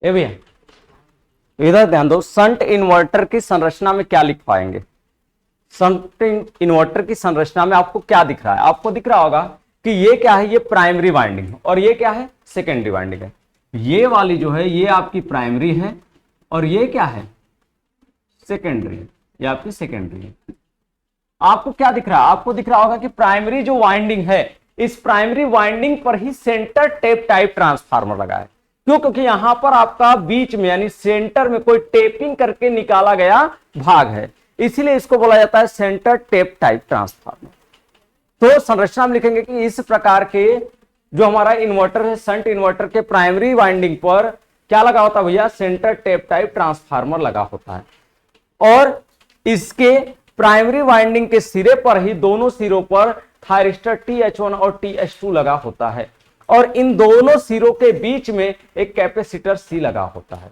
ए भैया इधर ध्यान दो, संट इन्वर्टर की संरचना में क्या लिख पाएंगे? संट इन्वर्टर की संरचना में आपको क्या दिख रहा है? आपको दिख रहा होगा कि ये क्या है, ये प्राइमरी वाइंडिंग और ये क्या है, सेकेंडरी वाइंडिंग है। ये वाली जो है ये आपकी प्राइमरी है और ये क्या है, सेकेंडरी है, ये आपकी सेकेंडरी है। आपको क्या दिख रहा है? आपको दिख रहा होगा कि प्राइमरी जो वाइंडिंग है, इस प्राइमरी वाइंडिंग पर ही सेंटर टेप टाइप ट्रांसफार्मर लगा है। क्यों? क्योंकि यहां पर आपका बीच में यानी सेंटर में कोई टेपिंग करके निकाला गया भाग है, इसीलिए इसको बोला जाता है सेंटर टेप टाइप ट्रांसफार्मर। तो संरचना में लिखेंगे कि इस प्रकार के जो हमारा इन्वर्टर है, संट इन्वर्टर के प्राइमरी वाइंडिंग पर क्या लगा होता है भैया, सेंटर टेप टाइप ट्रांसफार्मर लगा होता है। और इसके प्राइमरी वाइंडिंग के सिरे पर ही दोनों सिरों पर थायरिस्टर TH1 और TH2 लगा होता है और इन दोनों सिरों के बीच में एक कैपेसिटर C लगा होता है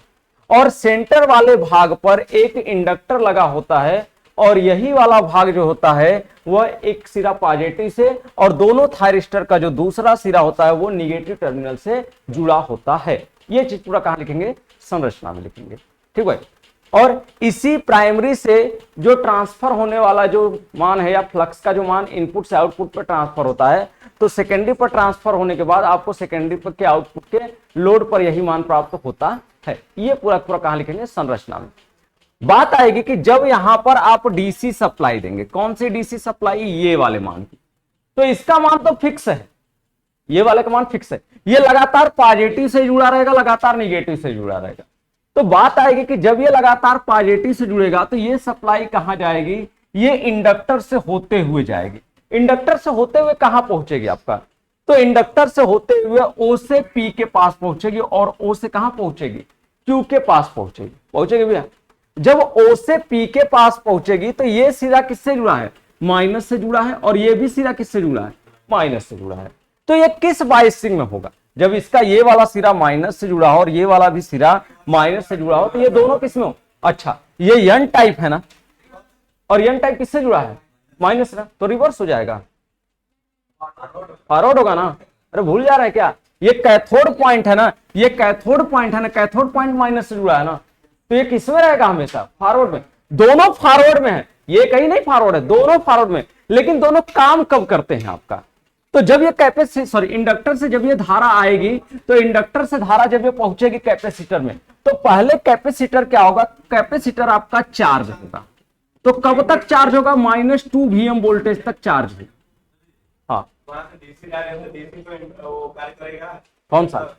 और सेंटर वाले भाग पर एक इंडक्टर लगा होता है और यही वाला भाग जो होता है वह एक सिरा पॉजिटिव से और दोनों थायरिस्टर का जो दूसरा सिरा होता है वो निगेटिव टर्मिनल से जुड़ा होता है। ये चीज पूरा कहां लिखेंगे, संरचना में लिखेंगे। ठीक है। और इसी प्राइमरी से जो ट्रांसफर होने वाला जो मान है या फ्लक्स का जो मान इनपुट से आउटपुट पर ट्रांसफर होता है, तो सेकेंडरी पर ट्रांसफर होने के बाद आपको सेकेंडरी पर के आउटपुट के लोड पर यही मान प्राप्त होता है। ये पूरा पूरा कहां लिखेंगे, संरचना में। बात आएगी कि जब यहां पर आप डीसी सप्लाई देंगे, कौन सी डीसी सप्लाई, ये वाले मान की, तो इसका मान तो फिक्स है, ये वाले का मान फिक्स है, ये लगातार पॉजिटिव से जुड़ा रहेगा, लगातार निगेटिव से जुड़ा रहेगा। तो बात आएगी कि जब ये लगातार पॉजिटिव से जुड़ेगा तो ये सप्लाई कहां जाएगी, ये इंडक्टर से होते हुए जाएगी। इंडक्टर से होते हुए कहां पहुंचेगी आपका, तो इंडक्टर से होते हुए O से P के पास पहुंचेगी और O से कहां पहुंचेगी, Q के पास पहुंचेगी भैया। जब O से P के पास पहुंचेगी तो ये सिरा किससे जुड़ा है, माइनस से जुड़ा है और ये भी सिरा किससे जुड़ा है, माइनस से जुड़ा है। तो ये किस बाइसिंग में होगा, जब इसका ये वाला सिरा माइनस से जुड़ा हो और ये वाला भी सिरा माइनस से जुड़ा हो, तो ये दोनों किस में हो, अच्छा ये एन टाइप है ना, और एन टाइप किससे जुड़ा है, माइनस ना, तो रिवर्स हो जाएगा, फॉरवर्ड होगा ना। अरे भूल जा रहे हैं क्या, ये कैथोड पॉइंट है ना, ये कैथोड पॉइंट है ना, कैथोड पॉइंट माइनस से जुड़ा है ना, तो ये किसमें रहेगा, हमेशा फॉरवर्ड में। दोनों फॉरवर्ड में है, ये कहीं नहीं फॉरवर्ड है, दोनों फॉरवर्ड में, लेकिन दोनों काम कब करते हैं आपका, तो जब ये कैपेसिटर इंडक्टर से जब ये धारा आएगी, तो इंडक्टर से धारा जब ये पहुंचेगी कैपेसिटर में, तो पहले कैपेसिटर क्या होगा, कैपेसिटर आपका चार्ज होगा। तो कब तक चार्ज होगा, -2 VM वोल्टेज तक चार्ज होगा। हाँ कौन सा,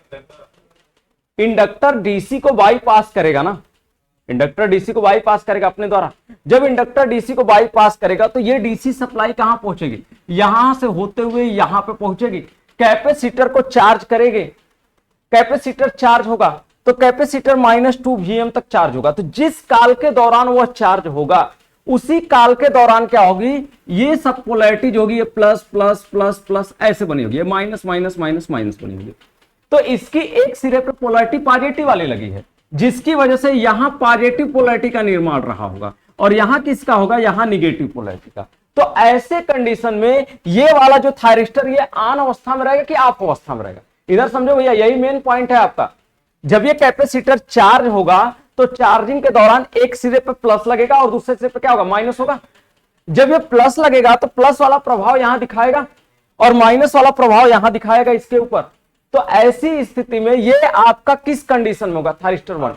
इंडक्टर डीसी को बाईपास करेगा ना, इंडक्टर डीसी को बाईपास करेगा अपने द्वारा। जब इंडक्टर डीसी को बाईपास करेगा तो ये डीसी सप्लाई कहां पहुंचेगी, यहां से होते हुए यहां पे पहुंचेगी, कैपेसिटर को चार्ज करेगी, कैपेसिटर चार्ज होगा तो कैपेसिटर -2 VM तक चार्ज होगा। तो जिस काल के दौरान वह चार्ज होगा उसी काल के दौरान क्या होगी, ये सब पोलैरिटी जो होगी ये प्लस प्लस प्लस प्लस ऐसे बनी होगी, ये माइनस माइनस माइनस माइनस बनी होगी। तो इसकी एक सिरे पे पोलैरिटी पॉजिटिव वाली लगी है, जिसकी वजह से यहां पॉजिटिव पोलैरिटी का निर्माण रहा होगा और यहां किसका होगा, यहां निगेटिव पोलैरिटी का। तो ऐसे कंडीशन में ये वाला जो थायरिस्टर ये ऑन अवस्था में रहेगा कि ऑफ अवस्था में रहेगा, इधर समझो भैया, यही मेन पॉइंट है आपका। जब ये कैपेसिटर चार्ज होगा तो चार्जिंग के दौरान एक सिरे पे प्लस लगेगा और दूसरे सिरे पे क्या होगा, माइनस होगा। जब ये प्लस लगेगा तो प्लस वाला प्रभाव यहां दिखाएगा और माइनस वाला प्रभाव यहां दिखाएगा इसके ऊपर। तो ऐसी स्थिति में ये आपका किस कंडीशन में होगा, थायरिस्टर 1।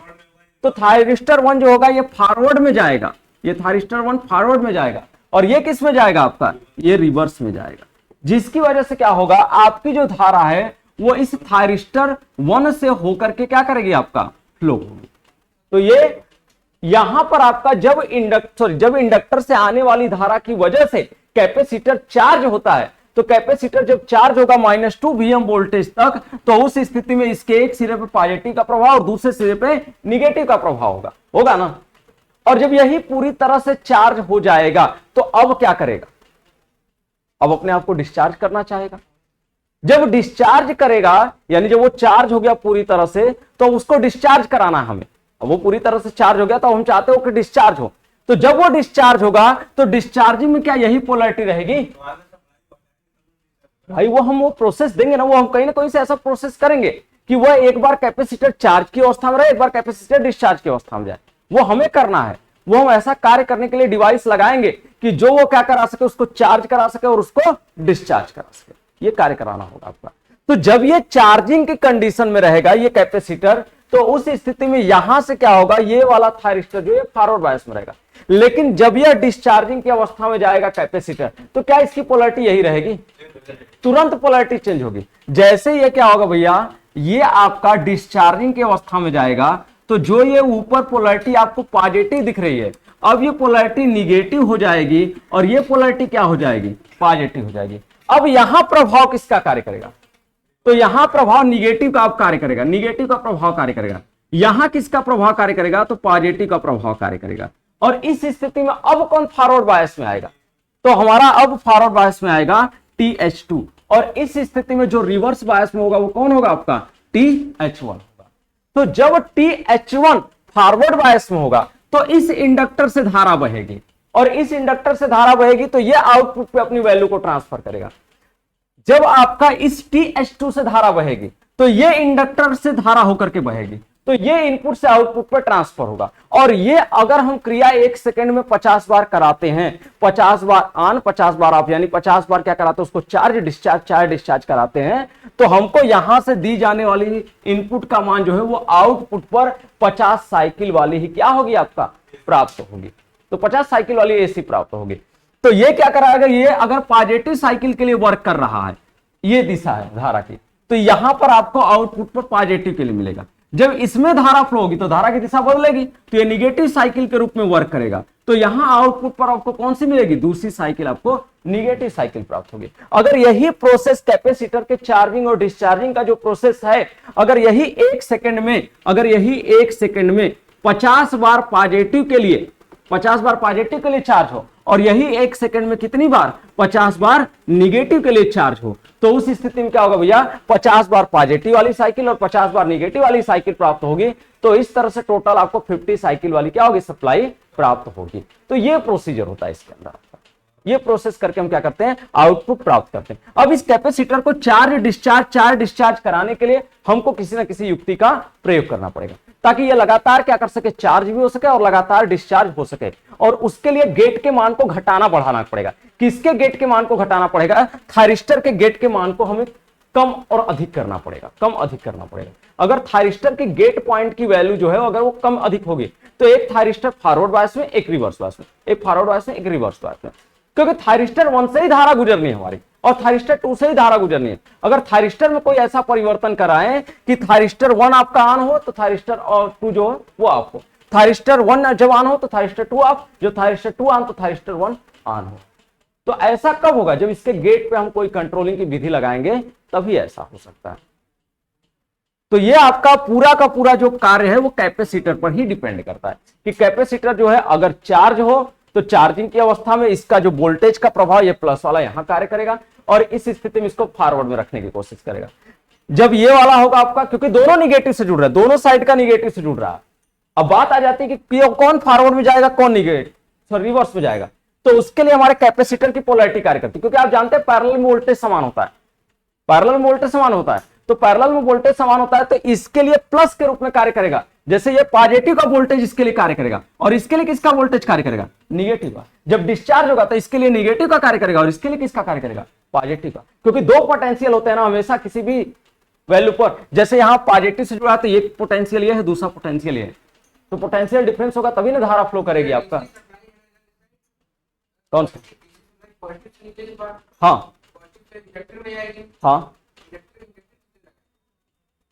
तो थायरिस्टर 1 जो होगा ये फॉरवर्ड में जाएगा, ये थायरिस्टर 1 फॉरवर्ड में जाएगा और ये किस में जाएगा आपका, ये रिवर्स में जाएगा, जिसकी वजह से क्या होगा, आपकी जो धारा है वो इस थायरिस्टर 1 से होकर के क्या करेगी, आपका फ्लो होगी। तो ये यहां पर आपका जब इंडक्टर से आने वाली धारा की वजह से कैपेसिटर चार्ज होता है, तो कैपेसिटर जब चार्ज होगा -2 VM वोल्टेज तक, तो उस स्थिति में इसके एक सिरे पे पॉजिटिव का प्रभाव और दूसरे सिरे पे निगेटिव का प्रभाव होगा ना। और जब यही पूरी तरह से चार्ज हो जाएगा तो अब क्या करेगा, अब अपने आप को डिस्चार्ज करना चाहेगा। जब डिस्चार्ज करेगा यानी जब वो चार्ज हो गया पूरी तरह से, तो उसको डिस्चार्ज कराना है हमें। अब वो पूरी तरह से चार्ज हो गया तो हम चाहते हो कि डिस्चार्ज हो, तो जब वो डिस्चार्ज होगा तो डिस्चार्जिंग में क्या यही पोलैरिटी रहेगी भाई, वो प्रोसेस देंगे ना, वो हम कहीं ना कहीं से ऐसा प्रोसेस करेंगे कि वह एक बार कैपेसिटर चार्ज की अवस्था में रहे, एक बार कैपेसिटर डिस्चार्ज की अवस्था में जाए। वो हमें करना है, वो हम ऐसा कार्य करने के लिए डिवाइस लगाएंगे कि जो वो क्या करा सके, उसको चार्ज करा सके और उसको डिस्चार्ज करा सके। ये कार्य कराना होगा आपका। तो जब ये चार्जिंग की कंडीशन में रहेगा ये कैपेसिटर, तो उस स्थिति में यहां से क्या होगा, ये वाला थायरिस्टर जो है फॉरवर्ड बायस में रहेगा। लेकिन जब यह डिस्चार्जिंग की अवस्था में जाएगा कैपेसिटर, तो क्या इसकी पोलैरिटी यही रहेगी? तुरंत पोलैरिटी चेंज होगी। जैसे ये क्या होगा भैया, ये आपका डिस्चार्जिंग की अवस्था में जाएगा, तो जो ये ऊपर पोलैरिटी आपको पॉजिटिव दिख रही है, अब ये पोलैरिटी निगेटिव हो जाएगी और ये पोलैरिटी क्या हो जाएगी, पॉजिटिव हो जाएगी। अब यहां प्रभाव किसका कार्य करेगा? तो यहां प्रभाव निगेटिव का अब कार्य करेगा, निगेटिव का प्रभाव कार्य करेगा। यहां किसका प्रभाव कार्य करेगा? तो पॉजिटिव का प्रभाव कार्य करेगा। और इस स्थिति में अब कौन फॉरवर्ड बायस में आएगा? तो हमारा अब फॉरवर्ड बायस में आएगा TH2। और इस स्थिति में जो रिवर्स बायस में होगा वो कौन होगा आपका? TH1 होगा। तो जब TH1 फॉरवर्ड बायस में होगा तो इस इंडक्टर से धारा बहेगी, और इस इंडक्टर से धारा बहेगी तो ये आउटपुट पे अपनी वैल्यू को ट्रांसफर करेगा। जब आपका इस TH2 से धारा बहेगी तो ये इंडक्टर से धारा होकर के बहेगी, तो ये इनपुट से आउटपुट पर ट्रांसफर होगा। और ये अगर हम क्रिया 1 सेकंड में 50 बार कराते हैं, 50 बार ऑन 50 बार ऑफ, यानी 50 बार क्या कराते हैं उसको चार्ज डिस्चार्ज कराते हैं, तो हमको यहां से दी जाने वाली इनपुट का मान जो है वो आउटपुट पर 50 साइकिल वाली ही क्या होगी आपका, प्राप्त होगी। तो 50 साइकिल वाली एसी प्राप्त होगी। तो ये क्या कराएगा, ये अगर पॉजिटिव साइकिल के लिए वर्क कर रहा है, ये दिशा है धारा की, तो यहां पर आपको आउटपुट पर पॉजिटिव के लिए मिलेगा। जब इसमें धारा फ्लो होगी तो धारा की दिशा बदलेगी, तो ये निगेटिव साइकिल के रूप में वर्क करेगा। तो यहां आउटपुट पर आपको कौन सी मिलेगी, दूसरी साइकिल, आपको निगेटिव साइकिल प्राप्त होगी। अगर यही प्रोसेस कैपेसिटर के चार्जिंग और डिस्चार्जिंग का जो प्रोसेस है, अगर यही 1 सेकंड में 50 बार पॉजिटिव के लिए 50 बार पॉजिटिव के लिए चार्ज हो, और यही 1 सेकंड में कितनी बार, 50 बार निगेटिव के लिए चार्ज हो, तो उस स्थिति में क्या होगा भैया, 50 बार पॉजिटिव वाली साइकिल और 50 बार निगेटिव वाली साइकिल प्राप्त होगी। तो इस तरह से टोटल आपको 50 साइकिल वाली क्या होगी, सप्लाई प्राप्त होगी। तो ये प्रोसीजर होता है इसके अंदर। ये प्रोसेस करके हम क्या करते हैं, आउटपुट प्राप्त करते हैं। अब इस कैपेसिटर को चार्ज डिस्चार्ज कराने के लिए हमको किसी ना किसी युक्ति का प्रयोग करना पड़ेगा, ताकि ये लगातार क्या कर सके, चार्ज भी हो सके और लगातार डिस्चार्ज हो सके। और उसके लिए गेट के मान को घटाना बढ़ाना पड़ेगा। किसके गेट के मान को घटाना पड़ेगा, थायरिस्टर के गेट के मान को हमें कम और अधिक करना पड़ेगा, कम अधिक करना पड़ेगा। अगर थायरिस्टर के गेट पॉइंट की वैल्यू जो है अगर वो कम अधिक होगी, तो एक थायरिस्टर फॉरवर्ड बायस में, एक रिवर्स बायस में, एक फॉरवर्ड बायस में, एक रिवर्स बायस में, क्योंकि थायरिस्टर 1 से ही धारा गुजरनी है हमारी और थायरिस्टर 2 से ही धारा गुजरनी है। अगर थायरिस्टर में कोई ऐसा परिवर्तन कराएं कि थायरिस्टर 1 आपका ऑन हो तो थायरिस्टर और 2 जो है वो ऑफ हो, थायरिस्टर 1 जब ऑन हो तो थायरिस्टर 2 ऑफ, जो थायरिस्टर 2 ऑन तो थायरिस्टर 1 ऑन हो। तो ऐसा कब होगा, जब इसके गेट पे हम कोई कंट्रोलिंग की विधि लगाएंगे, तभी ऐसा हो सकता है। तो ये आपका पूरा का पूरा जो कार्य है वो कैपेसिटर पर ही डिपेंड करता है कि कैपेसिटर जो है अगर चार्ज हो तो चार्जिंग की अवस्था में इसका जो वोल्टेज का प्रभाव, ये प्लस वाला यहां कार्य करेगा और इस स्थिति में इसको फॉरवर्ड में रखने की कोशिश करेगा। जब ये वाला होगा आपका, क्योंकि दोनों निगेटिव से जुड़ रहा है, दोनों साइड का निगेटिव से जुड़ रहा है, अब बात आ जाती है कि कौन फॉरवर्ड में जाएगा, कौन रिवर्स में जाएगा। तो उसके लिए हमारे कैपेसिटर की पोलैरिटी कार्य करती है, क्योंकि आप जानते हैं पैरेलल में वोल्टेज समान होता है, पैरेलल में वोल्टेज समान होता है। तो पैरेलल में वोल्टेज समान होता है तो इसके लिए प्लस के रूप में कार्य करेगा। जैसे ये पॉजिटिव का वोल्टेज इसके लिए कार्य करेगा और इसके लिए किसका वोल्टेज कार्य करेगा, निगेटिव का। जब डिस्चार्ज होगा तो इसके लिए निगेटिव का कार्य करेगा और इसके लिए किसका कार्य करेगा, पॉजिटिव का। क्योंकि दो पोटेंशियल होते हैं ना हमेशा किसी भी वैल्यू पर। जैसे यहां पॉजिटिव से जुड़ा है तो एक पोटेंशियल ये है, दूसरा पोटेंशियल ये है, तो पोटेंशियल डिफरेंस होगा तभी ना धारा फ्लो करेगी आपका। कौन सा, हाँ हाँ,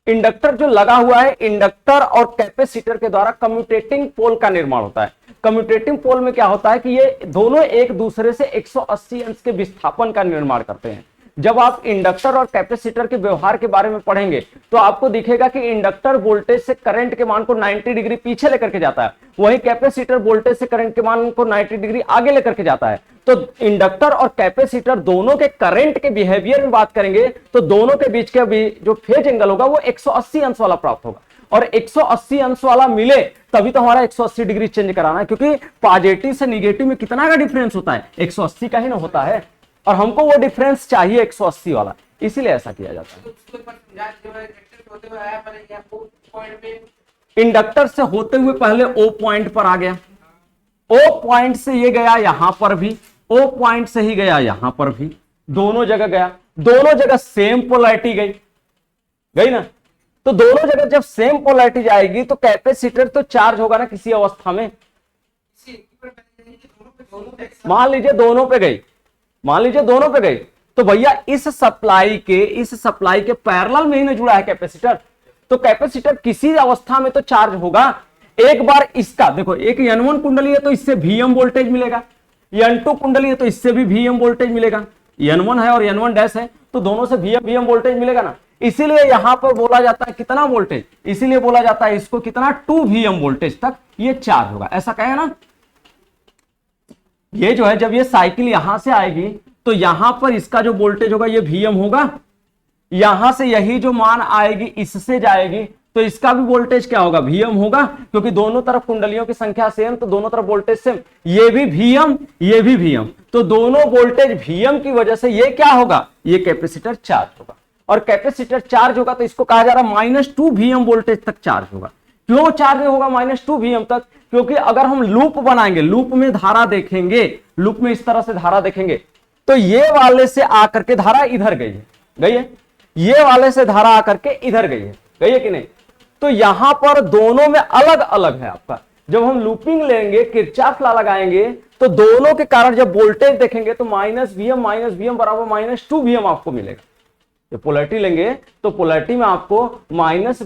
इंडक्टर जो लगा हुआ है, इंडक्टर और कैपेसिटर के द्वारा कम्यूटेटिंग पोल का निर्माण होता है। कम्यूटेटिंग पोल में क्या होता है कि ये दोनों एक दूसरे से 180 अंश के विस्थापन का निर्माण करते हैं। जब आप इंडक्टर और कैपेसिटर के व्यवहार के बारे में पढ़ेंगे तो आपको दिखेगा कि इंडक्टर वोल्टेज से करंट के मान को 90 डिग्री पीछे लेकर के जाता है, वहीं कैपेसिटर वोल्टेज से करंट के मान को 90 डिग्री आगे लेकर के जाता है। तो इंडक्टर और कैपेसिटर दोनों के करंट के बिहेवियर में बात करेंगे तो दोनों के बीच के जो फेज एंगल होगा वो 180 अंश वाला प्राप्त होगा। और 180 अंश वाला मिले तभी तो हमारा 180 डिग्री चेंज कराना है, क्योंकि पॉजिटिव से निगेटिव में कितना का डिफरेंस होता है, 180 का ही ना होता है। और हमको वो डिफरेंस चाहिए 180 वाला, इसीलिए ऐसा किया जाता है। तो उसके ऊपर समझा जो है इंडक्टर होते हुए आया पहले क्या पॉइंट पे, इंडक्टर से होते हुए पहले ओ पॉइंट पर आ गया, ओ पॉइंट से ये गया यहां पर भी, ओ पॉइंट से ही गया यहां पर भी, दोनों जगह गया, दोनों जगह सेम पोलैरिटी गई, गई ना। तो दोनों जगह जब सेम पोलैरिटी जाएगी तो कैपेसिटर तो चार्ज होगा ना किसी अवस्था में। इसी ऊपर पहले दोनों पे मान लीजिए दोनों पे गई, मान लीजिए दोनों पे गई, तो भैया इस सप्लाई के पैरेलल में ही ना जुड़ा है कैपेसिटर, तो कैपेसिटर किसी अवस्था में तो चार्ज होगा। एक बार इसका देखो, एक N1 कुंडली है तो इससे Vm वोल्टेज मिलेगा, N2 कुंडली है तो इससे भी Vm वोल्टेज मिलेगा, N1 है और N1 डैश है तो दोनों से Vm वोल्टेज मिलेगा ना। इसीलिए यहां पर बोला जाता है कितना वोल्टेज, इसीलिए बोला जाता है इसको कितना 2 Vm वोल्टेज तक ये चार्ज होगा, ऐसा कहे ना। ये जो है जब ये साइकिल यहां से आएगी तो यहां पर इसका जो वोल्टेज होगा ये Vm होगा, यहां से यही जो मान आएगी इससे जाएगी तो इसका भी वोल्टेज क्या होगा, Vm होगा, क्योंकि दोनों तरफ कुंडलियों की संख्या सेम तो दोनों तरफ वोल्टेज सेम, ये भी Vm ये भी Vm, तो दोनों वोल्टेज Vm की वजह से ये क्या होगा, ये कैपेसिटर चार्ज होगा। और कैपेसिटर चार्ज होगा तो इसको कहा जा रहा है -2 Vm वोल्टेज तक चार्ज होगा। क्यों चार्ज होगा -2 Vm तक, क्योंकि अगर हम लूप बनाएंगे, लूप में धारा देखेंगे, लूप में इस तरह से धारा देखेंगे तो ये वाले से आकर के धारा इधर गई है, गई है, ये वाले से धारा आकर के इधर गई है कि नहीं। तो यहां पर दोनों में अलग अलग है आपका। जब हम लूपिंग लेंगे, किरचॉफ लॉ लगाएंगे तो दोनों के कारण जब वोल्टेज देखेंगे तो -Vm बराबर -2 Vm आपको मिलेगा। ये पोलैरिटी लेंगे तो पोलैरिटी में आपको -Vm से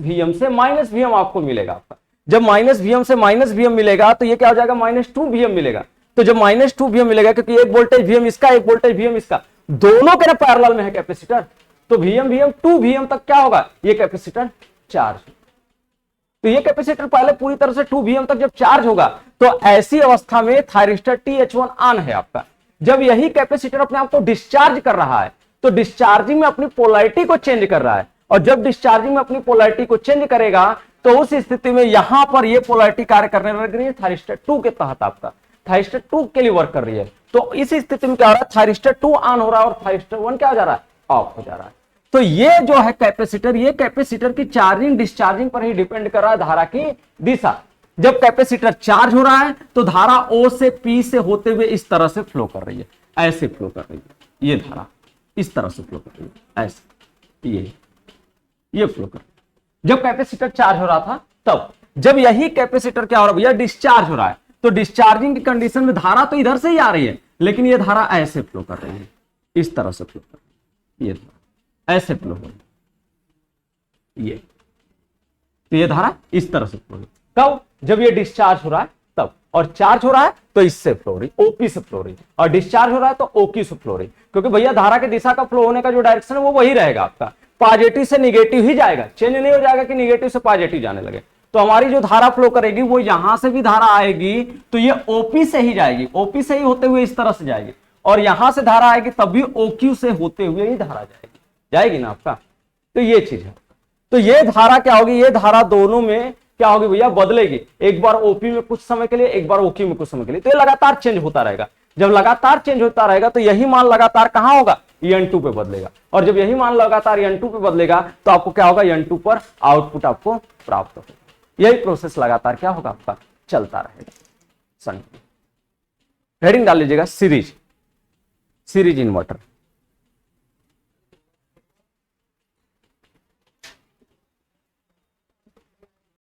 -Vm आपको मिलेगा आपका। जब -Vm से -Vm मिलेगा तो ये क्या हो जाएगा, -2 Vm मिलेगा। तो जब -2 Vm मिलेगा, क्योंकि एक वोल्टेज Vm इसका, एक वोल्टेज Vm इसका, दोनों के ना पैरेलल में है कैपेसिटर, तो Vm 2 Vm तक क्या होगा, ये कैपेसिटर चार्ज। तो ये कैपेसिटर पहले पूरी तरह से 2 Vm तक जब चार्ज होगा तो ऐसी अवस्था में थायरिस्टर TH1 ऑन है आपका। जब यही कैपेसिटर अपने आप को डिस्चार्ज कर रहा है तो डिस्चार्जिंग में अपनी पोलैरिटी को चेंज कर रहा है, और जब डिस्चार्जिंग में अपनी पोलैरिटी को चेंज करेगा तो उस स्थिति में यहां पर ये पोलैरिटी कार्य करने लग रही है थायरिस्टर 2 के तहत, आपका थायरिस्टर 2 के लिए वर्क कर रही है। तो इस स्थिति में क्या हो रहा है, थायरिस्टर 2 ऑन हो रहा है और थायरिस्टर 1 क्या हो जा रहा है, ऑफ हो जा रहा है। तो ये जो है कैपेसिटर, ये कैपेसिटर की चार्जिंग डिस्चार्जिंग पर ही डिपेंड कर रहा है धारा की दिशा। जब कैपेसिटर चार्ज हो रहा है तो धारा O से P से होते हुए इस तरह से फ्लो कर रही है, ऐसे फ्लो कर रही है, ये धारा इस तरह से फ्लो कर रही है, ऐसे ये फ्लो कर रही है। जब कैपेसिटर चार्ज हो रहा था तब, जब यही कैपेसिटर क्या हो रहा है भैया, डिस्चार्ज हो रहा है, तो डिस्चार्जिंग की कंडीशन में धारा तो इधर से ही आ रही है लेकिन ये धारा ऐसे फ्लो कर रही है, इस तरह से फ्लो कर रही है, ये धारा ऐसे फ्लो हो रही है, ये तो ये धारा इस तरह से फ्लो हो रही है। कब, जब ये डिस्चार्ज हो रहा है तब, और चार्ज हो रहा है तो इससे फ्लो हो रही, ओपी से फ्लो हो रही, और डिस्चार्ज हो रहा है तो ओक्यू से फ्लो हो रही, क्योंकि भैया धारा की दिशा का फ्लो होने का जो डायरेक्शन है वो वही रहेगा आपका, पॉजिटिव से निगेटिव ही जाएगा, चेंज नहीं हो जाएगा कि निगेटिव से पॉजिटिव जाने लगे। तो हमारी जो धारा फ्लो करेगी वो यहां से भी धारा आएगी तो ये ओपी से ही जाएगी, ओपी से ही होते हुए इस तरह से जाएगी, और यहां से धारा आएगी तब भी ओक्यू से होते हुए ही धारा जाएगी, जाएगी ना आपका। तो ये चीज है। तो ये धारा क्या होगी, ये धारा दोनों में क्या होगी भैया, बदलेगी, एक बार ओपी में कुछ समय के लिए, एक बार ओक्यू में कुछ समय के लिए, तो ये लगातार चेंज होता रहेगा। जब लगातार चेंज होता रहेगा तो यही मान लगातार कहां होगा, N2 पे बदलेगा, और जब यही मान लगातार N2 पे बदलेगा तो आपको क्या होगा, N2 पर आउटपुट आपको प्राप्त होगा। यही प्रोसेस लगातार क्या होगा आपका, चलता रहेगा। हेडिंग डाल लीजिएगा सीरीज, सीरीज इन्वर्टर।